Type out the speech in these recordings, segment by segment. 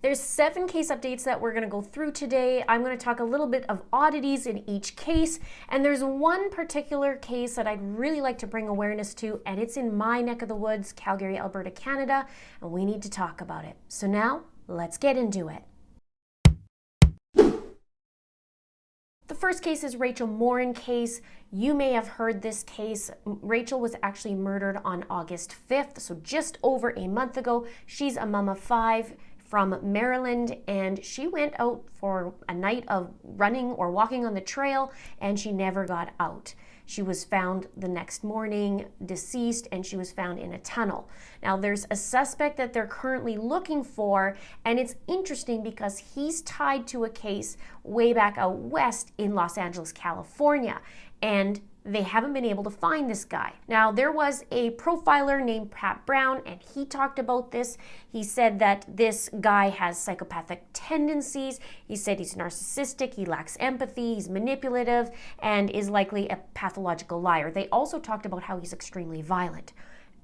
There's 7 case updates that we're going to go through today. I'm going to talk a little bit of oddities in each case, and there's one particular case that I'd really like to bring awareness to, and it's in my neck of the woods, Calgary, Alberta, Canada, and we need to talk about it. So now, let's get into it. The first case is Rachel Morin case. You may have heard this case. Rachel was actually murdered on August 5th, so just over a month ago. She's a mom of 5 from Maryland, and she went out for a night of running or walking on the trail, and she never got out. She was found the next morning deceased, and she was found in a tunnel. Now, there's a suspect that they're currently looking for, and it's interesting because he's tied to a case way back out west in Los Angeles, California, and they haven't been able to find this guy. Now, there was a profiler named Pat Brown, and he talked about this. He said that this guy has psychopathic tendencies. He said he's narcissistic, he lacks empathy, he's manipulative, and is likely a pathological liar. They also talked about how he's extremely violent.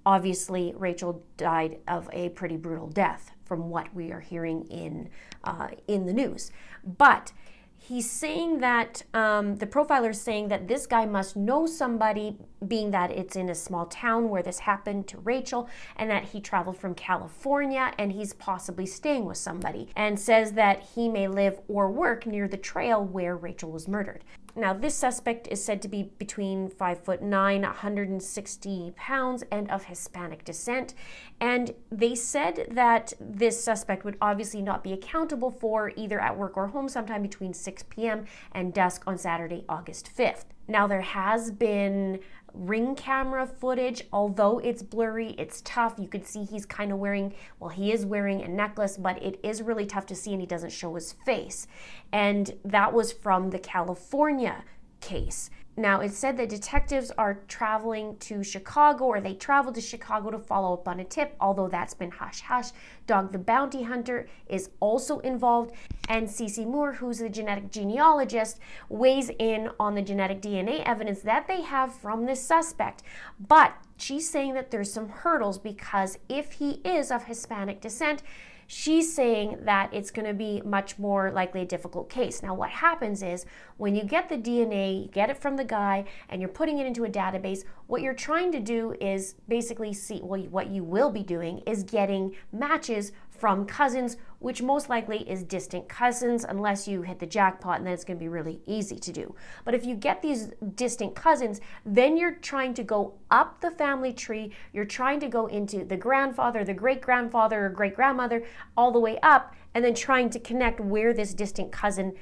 Obviously, Rachel died of a pretty brutal death from what we are hearing in the news. But he's saying that, the profiler is saying that this guy must know somebody, being that it's in a small town where this happened to Rachel, and that he traveled from California and he's possibly staying with somebody, and says that he may live or work near the trail where Rachel was murdered. Now, this suspect is said to be between 5'9", 160 pounds, and of Hispanic descent. And they said that this suspect would obviously not be accountable for either at work or home sometime between 6 p.m. and dusk on Saturday, August 5th. Now, there has been ring camera footage, although it's blurry, it's tough. You could see he's kind of wearing, well, he is wearing a necklace, but it is really tough to see, and he doesn't show his face. And that was from the California case. Now, it said that detectives are traveling to Chicago, or they traveled to Chicago to follow up on a tip, although that's been hush-hush. Dog the Bounty Hunter is also involved, and Cece Moore, who's the genetic genealogist, weighs in on the genetic DNA evidence that they have from this suspect. But she's saying that there's some hurdles, because if he is of Hispanic descent, she's saying that it's going to be much more likely a difficult case. Now, what happens is when you get the DNA, you get it from the guy, and you're putting it into a database, what you're trying to do is basically see, well, what you will be doing is getting matches from cousins, which most likely is distant cousins, unless you hit the jackpot, and then it's going to be really easy to do. But if you get these distant cousins, then you're trying to go up the family tree. You're trying to go into the grandfather, the great-grandfather, or great-grandmother, all the way up, and then trying to connect where this distant cousin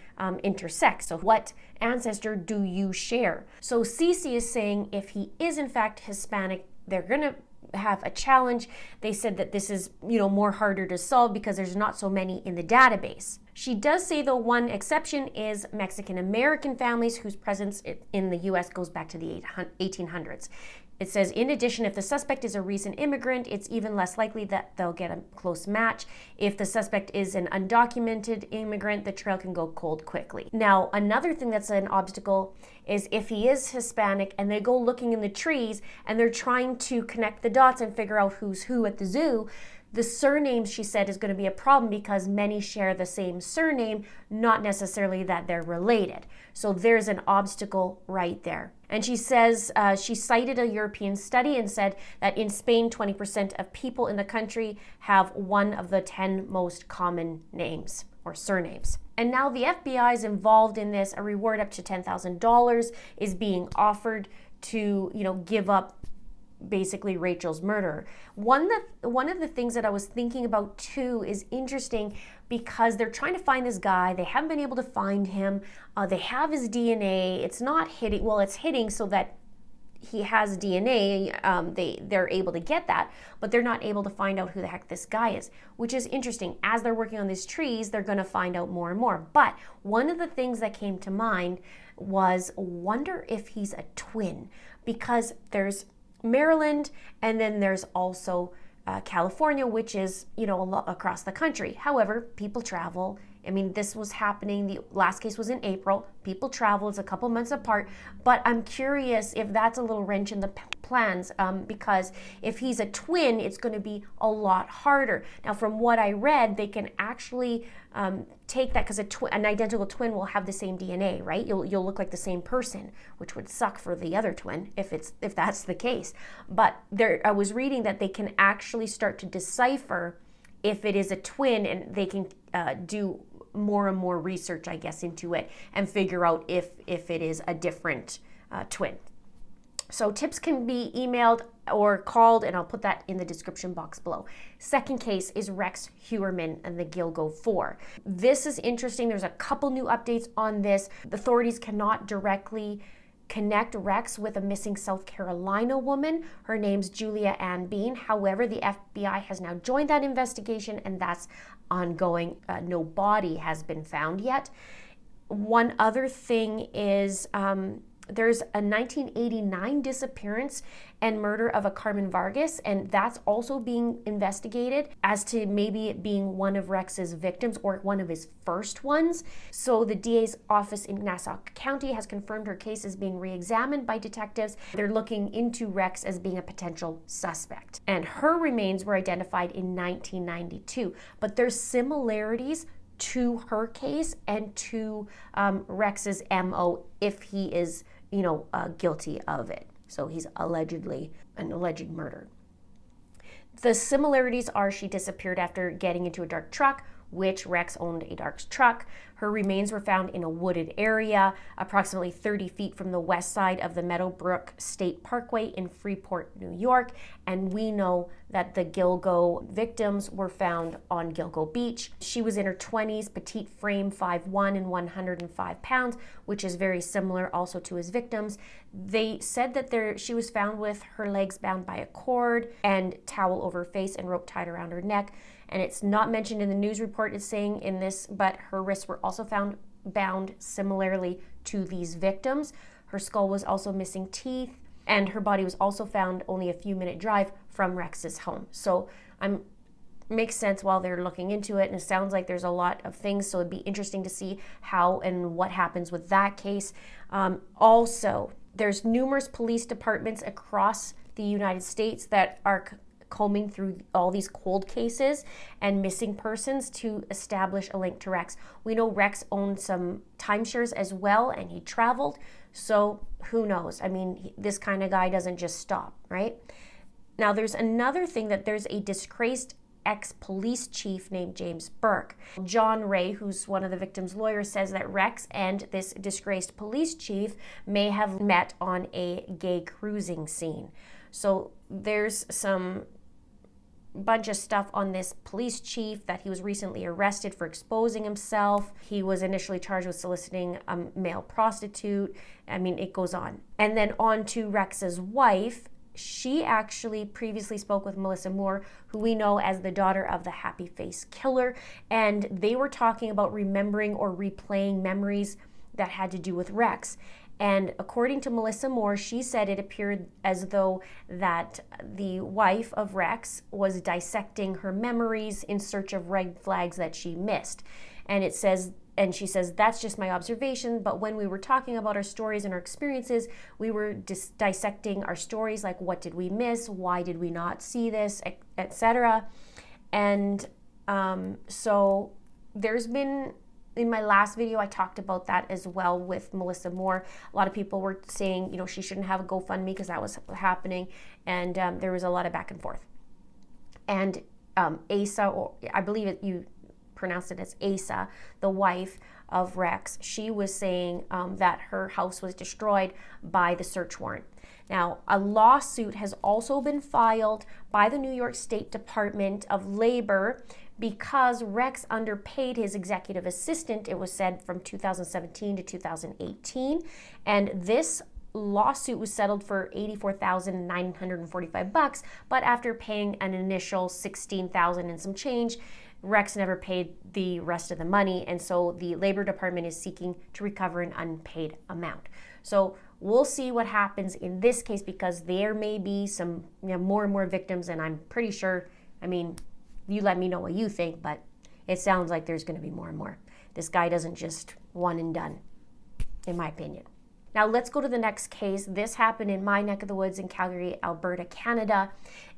intersects. So what ancestor do you share? So Cece is saying if he is in fact Hispanic, they're going to have a challenge. They said that this is, more harder to solve because there's not so many in the database. She does say, though, one exception is Mexican American families whose presence in the U.S. goes back to the 1800s. It says, in addition, if the suspect is a recent immigrant, it's even less likely that they'll get a close match. If the suspect is an undocumented immigrant, the trail can go cold quickly. Now, another thing that's an obstacle is if he is Hispanic and they go looking in the trees and they're trying to connect the dots and figure out who's who at the zoo, the surnames, she said, is going to be a problem because many share the same surname, not necessarily that they're related. So there's an obstacle right there. And she says, she cited a European study and said that in Spain, 20% of people in the country have one of the 10 most common names or surnames. And now the FBI is involved in this. A reward up to $10,000 is being offered to, give up basically Rachel's murder. One of the things that I was thinking about too is interesting because they're trying to find this guy. They haven't been able to find him. They have his DNA. It's not hitting. Well, it's hitting so that he has DNA. They're able to get that, but they're not able to find out who the heck this guy is, which is interesting. As they're working on these trees, they're going to find out more and more. But one of the things that came to mind was, wonder if he's a twin, because there's Maryland, and then there's also California, which is, a lot across the country. However, people travel. I mean, this was happening, the last case was in April. People travel, it's a couple months apart, but I'm curious if that's a little wrench in the plans, because if he's a twin, it's going to be a lot harder. Now, from what I read, they can actually take that, because an identical twin will have the same DNA, right? You'll look like the same person, which would suck for the other twin if that's the case. But I was reading that they can actually start to decipher if it is a twin, and they can do more and more research, I guess, into it and figure out if it is a different twin. So tips can be emailed or called, and I'll put that in the description box below. Second case is Rex Heuermann and the Gilgo 4. This is interesting. There's a couple new updates on this. The authorities cannot directly connect Rex with a missing South Carolina woman. Her name's Julia Ann Bean. However, the FBI has now joined that investigation, and that's ongoing. No body has been found yet. One other thing is there's a 1989 disappearance and murder of a Carmen Vargas, and that's also being investigated as to maybe it being one of Rex's victims or one of his first ones. So the DA's office in Nassau County has confirmed her case is being re-examined by detectives. They're looking into Rex as being a potential suspect. And her remains were identified in 1992, but there's similarities to her case and to Rex's MO if he is, guilty of it. So he's allegedly an alleged murder. The similarities are she disappeared after getting into a dark truck, which Rex owned a dark truck. Her remains were found in a wooded area, approximately 30 feet from the west side of the Meadowbrook State Parkway in Freeport, New York. And we know that the Gilgo victims were found on Gilgo Beach. She was in her 20s, petite frame, 5'1" and 105 pounds, which is very similar also to his victims. They said that she was found with her legs bound by a cord and towel over her face and rope tied around her neck. And it's not mentioned in the news report it's saying in this, but her wrists were also found bound similarly to these victims. Her skull was also missing teeth, and her body was also found only a few minute drive from Rex's home. So makes sense while they're looking into it, and it sounds like there's a lot of things, so it'd be interesting to see how and what happens with that case. Also, there's numerous police departments across the United States that are combing through all these cold cases and missing persons to establish a link to Rex. We know Rex owned some timeshares as well, and he traveled, so who knows? I mean, this kind of guy doesn't just stop, right? Now, there's another thing, that there's a disgraced ex-police chief named James Burke. John Ray, who's one of the victim's lawyers, says that Rex and this disgraced police chief may have met on a gay cruising scene. So there's some bunch of stuff on this police chief, that he was recently arrested for exposing himself. He was initially charged with soliciting a male prostitute. I mean, it goes on. And then on to Rex's wife. She actually previously spoke with Melissa Moore, who we know as the daughter of the Happy Face Killer, and they were talking about remembering or replaying memories that had to do with Rex. And according to Melissa Moore, she said it appeared as though that the wife of Rex was dissecting her memories in search of red flags that she missed. And she says, that's just my observation, but when we were talking about our stories and our experiences, we were dissecting our stories, like what did we miss, why did we not see this, etc. And so there's been, in my last video, I talked about that as well with Melissa Moore. A lot of people were saying, she shouldn't have a GoFundMe because that was happening, and there was a lot of back and forth. And Asa, or I believe you pronounced it as Asa, the wife of Rex, she was saying that her house was destroyed by the search warrant. Now, a lawsuit has also been filed by the New York State Department of Labor because Rex underpaid his executive assistant, it was said, from 2017 to 2018. And this lawsuit was settled for $84,945, but after paying an initial $16,000 and some change, Rex never paid the rest of the money, and so the Labor Department is seeking to recover an unpaid amount. So we'll see what happens in this case, because there may be some more and more victims, and I'm pretty sure, you let me know what you think, but it sounds like there's going to be more and more. This guy doesn't just one and done, in my opinion. Now let's go to the next case. This happened in my neck of the woods in Calgary, Alberta, Canada.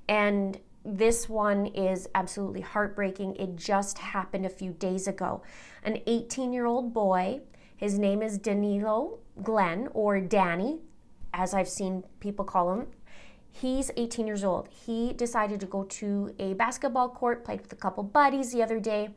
And this one is absolutely heartbreaking. It just happened a few days ago. An 18-year-old boy, his name is Danilo Glenn, or Danny, as I've seen people call him. He's 18 years old. He decided to go to a basketball court, played with a couple buddies the other day.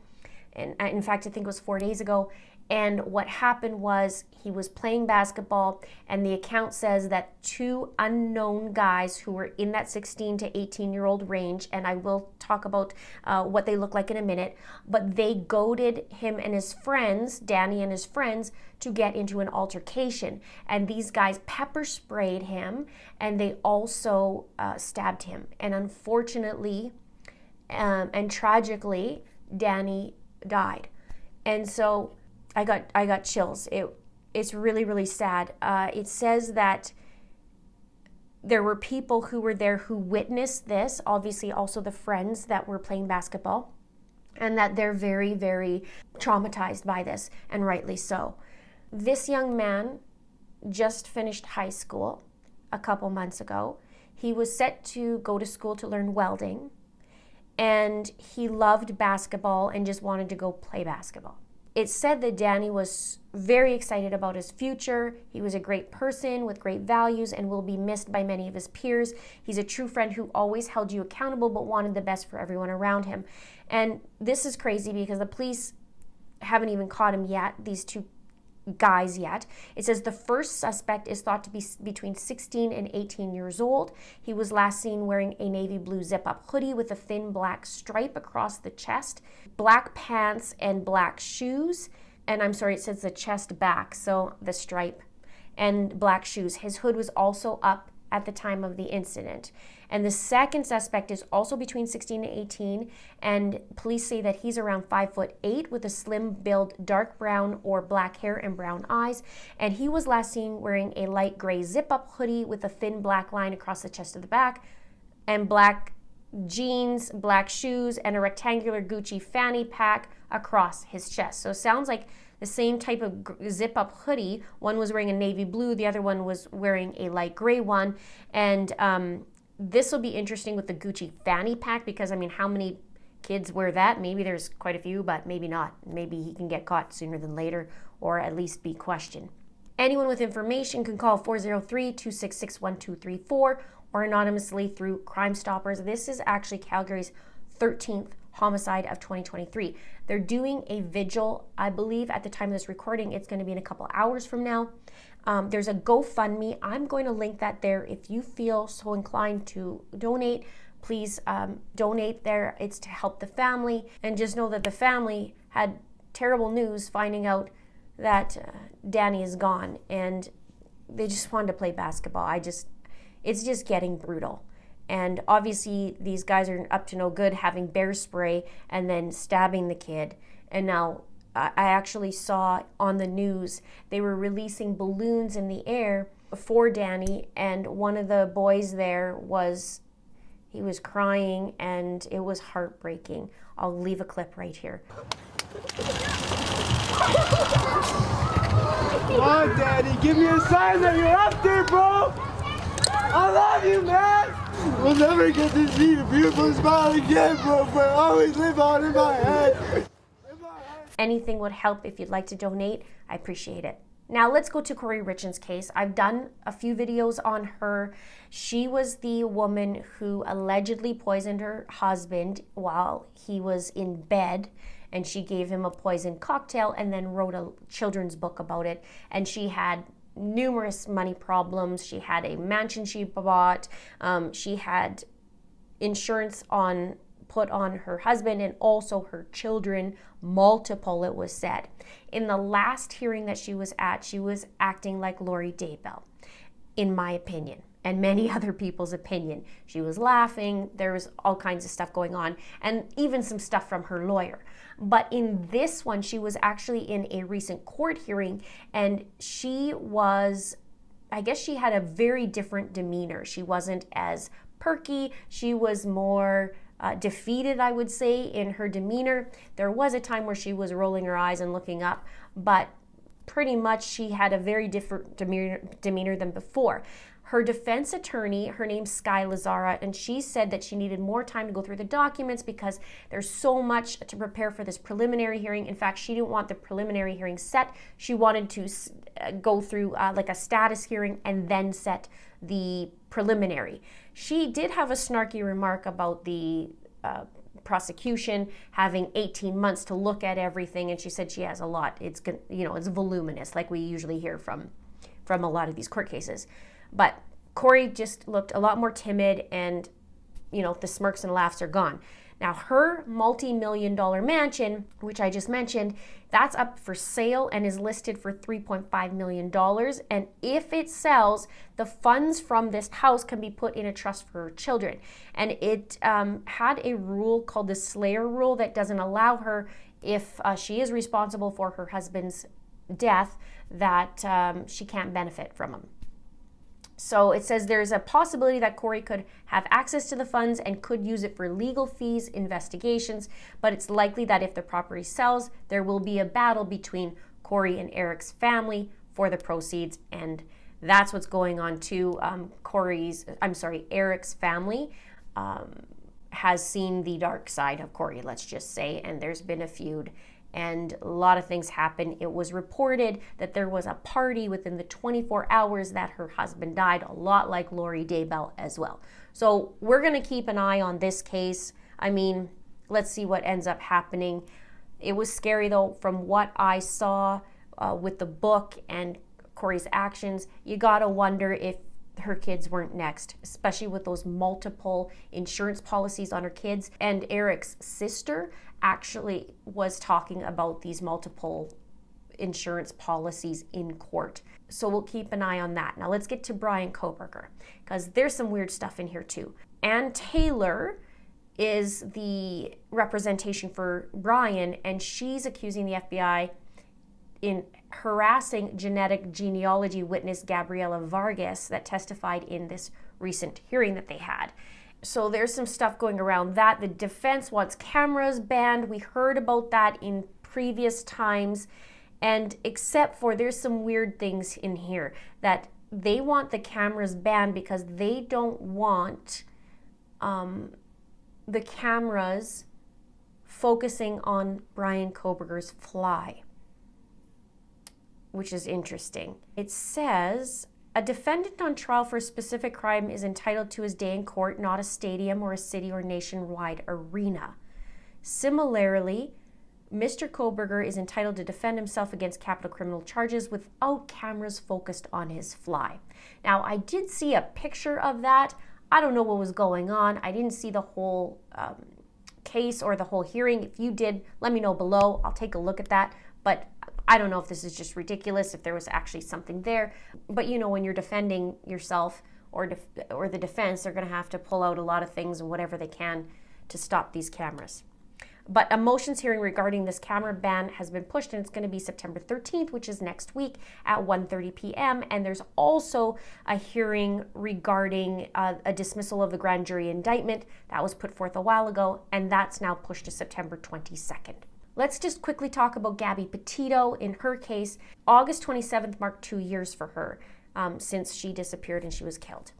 And in fact, I think it was 4 days ago. And what happened was he was playing basketball, and the account says that two unknown guys who were in that 16 to 18-year-old range, and I will talk about what they look like in a minute, but they goaded him and his friends, Danny and his friends, to get into an altercation. And these guys pepper sprayed him, and they also stabbed him. And unfortunately, and tragically, Danny died. And so I got chills. It's really, really sad. It says that there were people who were there who witnessed this, obviously also the friends that were playing basketball, and that they're very, very traumatized by this, and rightly so. This young man just finished high school a couple months ago. He was set to go to school to learn welding, and he loved basketball and just wanted to go play basketball. It said that Danny was very excited about his future. He was a great person with great values and will be missed by many of his peers. He's a true friend who always held you accountable but wanted the best for everyone around him. And this is crazy because the police haven't even caught him yet, these two guys yet. It says the first suspect is thought to be between 16 and 18 years old. He was last seen wearing a navy blue zip-up hoodie with a thin black stripe across the chest, black pants and black shoes, and I'm sorry, it says the chest back, so the stripe, and black shoes. His hood was also up at the time of the incident. And the second suspect is also between 16 and 18, and police say that he's around 5'8" with a slim build, dark brown or black hair and brown eyes, and he was last seen wearing a light gray zip-up hoodie with a thin black line across the chest of the back, and black jeans, black shoes, and a rectangular Gucci fanny pack across his chest. So it sounds like the same type of zip-up hoodie. One was wearing a navy blue, the other one was wearing a light gray one, and this will be interesting with the Gucci fanny pack because, I mean, how many kids wear that? Maybe there's quite a few, but maybe not. Maybe he can get caught sooner than later or at least be questioned. Anyone with information can call 403-266-1234 or anonymously through Crime Stoppers. This is actually Calgary's 13th homicide of 2023. They're doing a vigil, I believe, at the time of this recording. It's going to be in a couple hours from now. There's a GoFundMe. I'm going to link that there. If you feel so inclined to donate, please donate there. It's to help the family. And just know that the family had terrible news finding out that Danny is gone. And they just wanted to play basketball. It's just getting brutal. And obviously these guys are up to no good, having bear spray and then stabbing the kid. And now I actually saw on the news they were releasing balloons in the air for Danny, and one of the boys there was crying, and it was heartbreaking. I'll leave a clip right here. Come on, Daddy, give me a sign that you're up there, bro. I love you, man. We'll never get to see your beautiful smile again, bro, but always live on in my head. Anything would help. If you'd like to donate, I appreciate it. Now let's go to Kouri Richins' case. I've done a few videos on her. She was the woman who allegedly poisoned her husband while he was in bed, and she gave him a poison cocktail and then wrote a children's book about it. And she had numerous money problems. She had a mansion she bought. She had insurance put on her husband and also her children, multiple, it was said. In the last hearing that she was at, she was acting like Lori Daybell, in my opinion, and many other people's opinion. She was laughing, there was all kinds of stuff going on, and even some stuff from her lawyer. But in this one, she was actually in a recent court hearing, and she was, I guess she had a very different demeanor. She wasn't as perky, she was more defeated, I would say, in her demeanor. There was a time where she was rolling her eyes and looking up, but pretty much she had a very different demeanor than before. Her defense attorney, her name's Sky Lazara, and she said that she needed more time to go through the documents because there's so much to prepare for this preliminary hearing. In fact, she didn't want the preliminary hearing set. She wanted to go through like a status hearing and then set the preliminary. She did have a snarky remark about the prosecution having 18 months to look at everything, and she said she has a lot. It's it's voluminous, like we usually hear from a lot of these court cases. But Kouri just looked a lot more timid, and the smirks and laughs are gone. Now, her multi-million-dollar mansion, which I just mentioned, that's up for sale and is listed for $3.5 million. And if it sells, the funds from this house can be put in a trust for her children. And it had a rule called the Slayer Rule that doesn't allow her, if she is responsible for her husband's death, that she can't benefit from him. So it says there's a possibility that Kouri could have access to the funds and could use it for legal fees, investigations, but it's likely that if the property sells, there will be a battle between Kouri and Eric's family for the proceeds, and that's what's going on too. Eric's family has seen the dark side of Kouri, let's just say, and there's been a feud. And a lot of things happened. It was reported that there was a party within the 24 hours that her husband died, a lot like Lori Daybell as well. So we're going to keep an eye on this case. I mean, let's see what ends up happening. It was scary, though, from what I saw with the book and Kouri's actions. You got to wonder if her kids weren't next, especially with those multiple insurance policies on her kids. And Eric's sister actually was talking about these multiple insurance policies in court. So we'll keep an eye on that. Now let's get to Brian Kohberger, because there's some weird stuff in here too. Ann Taylor is the representation for Brian, and she's accusing the FBI in harassing genetic genealogy witness Gabriela Vargas that testified in this recent hearing that they had. So there's some stuff going around that. The defense wants cameras banned. We heard about that in previous times. And except for there's some weird things in here that they want the cameras banned because they don't want the cameras focusing on Brian Kohberger's fly, which is interesting. It says, a defendant on trial for a specific crime is entitled to his day in court, not a stadium or a city or nationwide arena. Similarly, Mr. Kohberger is entitled to defend himself against capital criminal charges without cameras focused on his fly. Now, I did see a picture of that. I don't know what was going on. I didn't see the whole case or the whole hearing. If you did, let me know below. I'll take a look at that. But I don't know if this is just ridiculous, if there was actually something there. But when you're defending yourself or the defense, they're going to have to pull out a lot of things and whatever they can to stop these cameras. But a motions hearing regarding this camera ban has been pushed, and it's going to be September 13th, which is next week at 1:30 p.m. And there's also a hearing regarding a dismissal of the grand jury indictment that was put forth a while ago, and that's now pushed to September 22nd. Let's just quickly talk about Gabby Petito. In her case, August 27th marked 2 years for her since she disappeared and she was killed.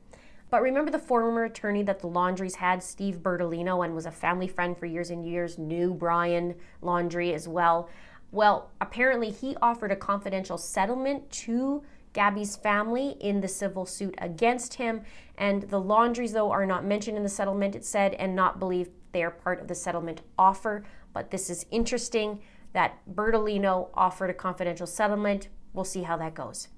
But remember the former attorney that the Laundries had, Steve Bertolino, and was a family friend for years and years, knew Brian Laundrie as well. Well, apparently he offered a confidential settlement to Gabby's family in the civil suit against him, and the Laundries, though, are not mentioned in the settlement, it said, and not believed they are part of the settlement offer. But this is interesting that Bertolino offered a confidential settlement. We'll see how that goes.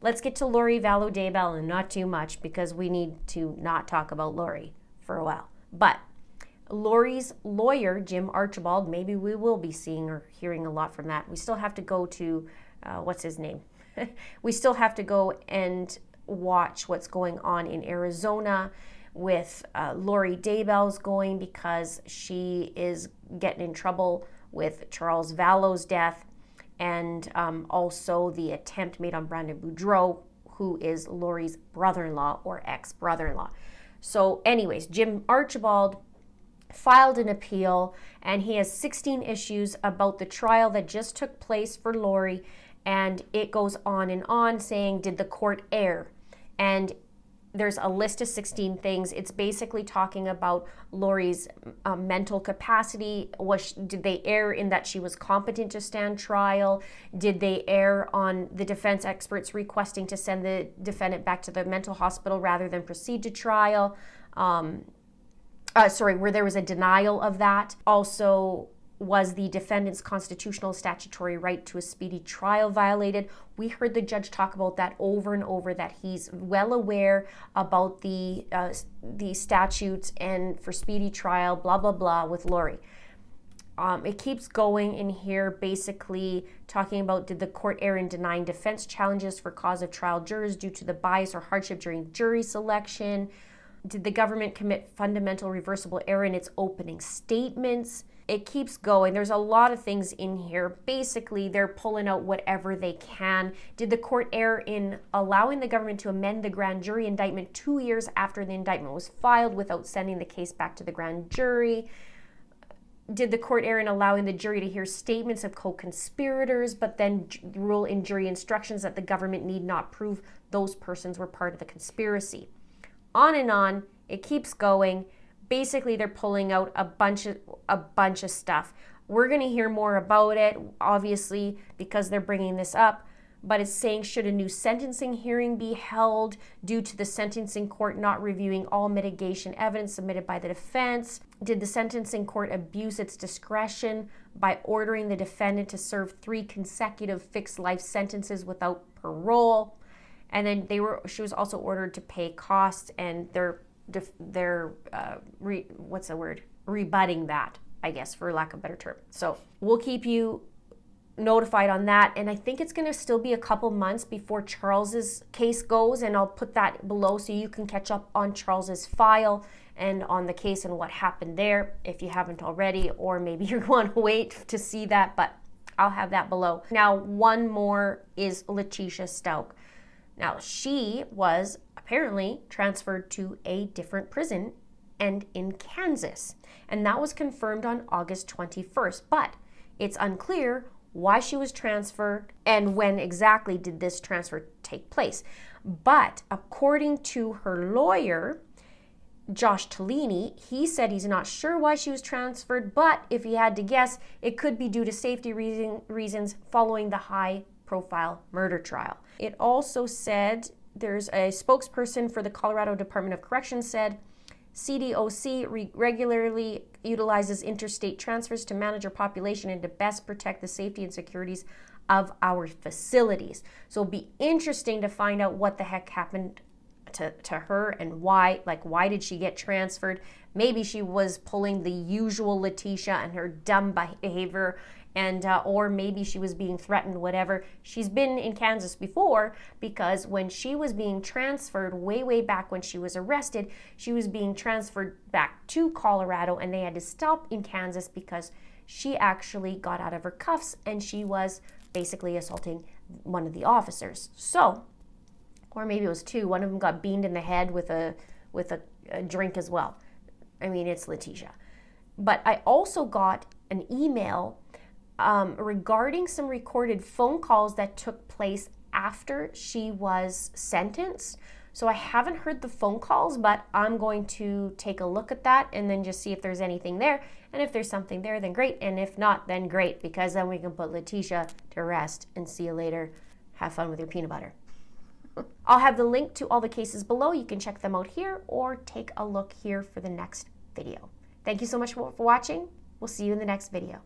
Let's get to Lori Vallow Daybell, and not too much because we need to not talk about Lori for a while. But Lori's lawyer, Jim Archibald, maybe we will be seeing or hearing a lot from that. We still have to go to, what's his name? We still have to go and watch what's going on in Arizona with Lori Daybell's going, because she is getting in trouble with Charles Vallow's death, and also the attempt made on Brandon Boudreau, who is Lori's brother-in-law or ex-brother-in-law. So anyways, Jim Archibald filed an appeal, and he has 16 issues about the trial that just took place for Lori, And it goes on saying, did the court err? And there's a list of 16 things. It's basically talking about Lori's mental capacity. Did they err in that she was competent to stand trial? Did they err on the defense experts requesting to send the defendant back to the mental hospital rather than proceed to trial? Where there was a denial of that. Also, was the defendant's constitutional statutory right to a speedy trial violated? We heard the judge talk about that over and over, that he's well aware about the statutes and for speedy trial, blah, blah, blah, with Lori. It keeps going in here, basically talking about, did the court err in denying defense challenges for cause of trial jurors due to the bias or hardship during jury selection? Did the government commit fundamental reversible error in its opening statements? It keeps going. There's a lot of things in here. Basically, they're pulling out whatever they can. Did the court err in allowing the government to amend the grand jury indictment 2 years after the indictment was filed without sending the case back to the grand jury? Did the court err in allowing the jury to hear statements of co-conspirators, but then rule in jury instructions that the government need not prove those persons were part of the conspiracy? On and on. It keeps going. Basically, they're pulling out a bunch of stuff. We're going to hear more about it, obviously, because they're bringing this up. But it's saying, should a new sentencing hearing be held due to the sentencing court not reviewing all mitigation evidence submitted by the defense? Did the sentencing court abuse its discretion by ordering the defendant to serve 3 consecutive fixed life sentences without parole? And then she was also ordered to pay costs, and they're rebutting that, I guess, for lack of a better term. So we'll keep you notified on that, and I think it's going to still be a couple months before Charles's case goes, and I'll put that below so you can catch up on Charles's file and on the case and what happened there if you haven't already, or maybe you're going to wait to see that, but I'll have that below. Now, one more is Leticia Stauch. Now, she was apparently transferred to a different prison and in Kansas, and that was confirmed on August 21st, but it's unclear why she was transferred and when exactly did this transfer take place. But according to her lawyer, Josh Tellini, he said he's not sure why she was transferred, but if he had to guess, it could be due to safety reasons following the high-profile murder trial. It also said, there's a spokesperson for the Colorado Department of Corrections said, CDOC regularly utilizes interstate transfers to manage our population and to best protect the safety and securities of our facilities. So it'll be interesting to find out what the heck happened to her and why did she get transferred? Maybe she was pulling the usual Leticia and her dumb behavior, and or maybe she was being threatened, whatever. She's been in Kansas before, because when she was being transferred way back when she was arrested, she was being transferred back to Colorado, and they had to stop in Kansas because she actually got out of her cuffs and she was basically assaulting one of the officers. So, or maybe it was 2. One of them got beamed in the head with a drink as well. I mean, it's Leticia. But I also got an email regarding some recorded phone calls that took place after she was sentenced. So I haven't heard the phone calls, but I'm going to take a look at that and then just see if there's anything there. And if there's something there, then great. And if not, then great, because then we can put Leticia to rest and see you later. Have fun with your peanut butter. I'll have the link to all the cases below. You can check them out here or take a look here for the next video. Thank you so much for watching. We'll see you in the next video.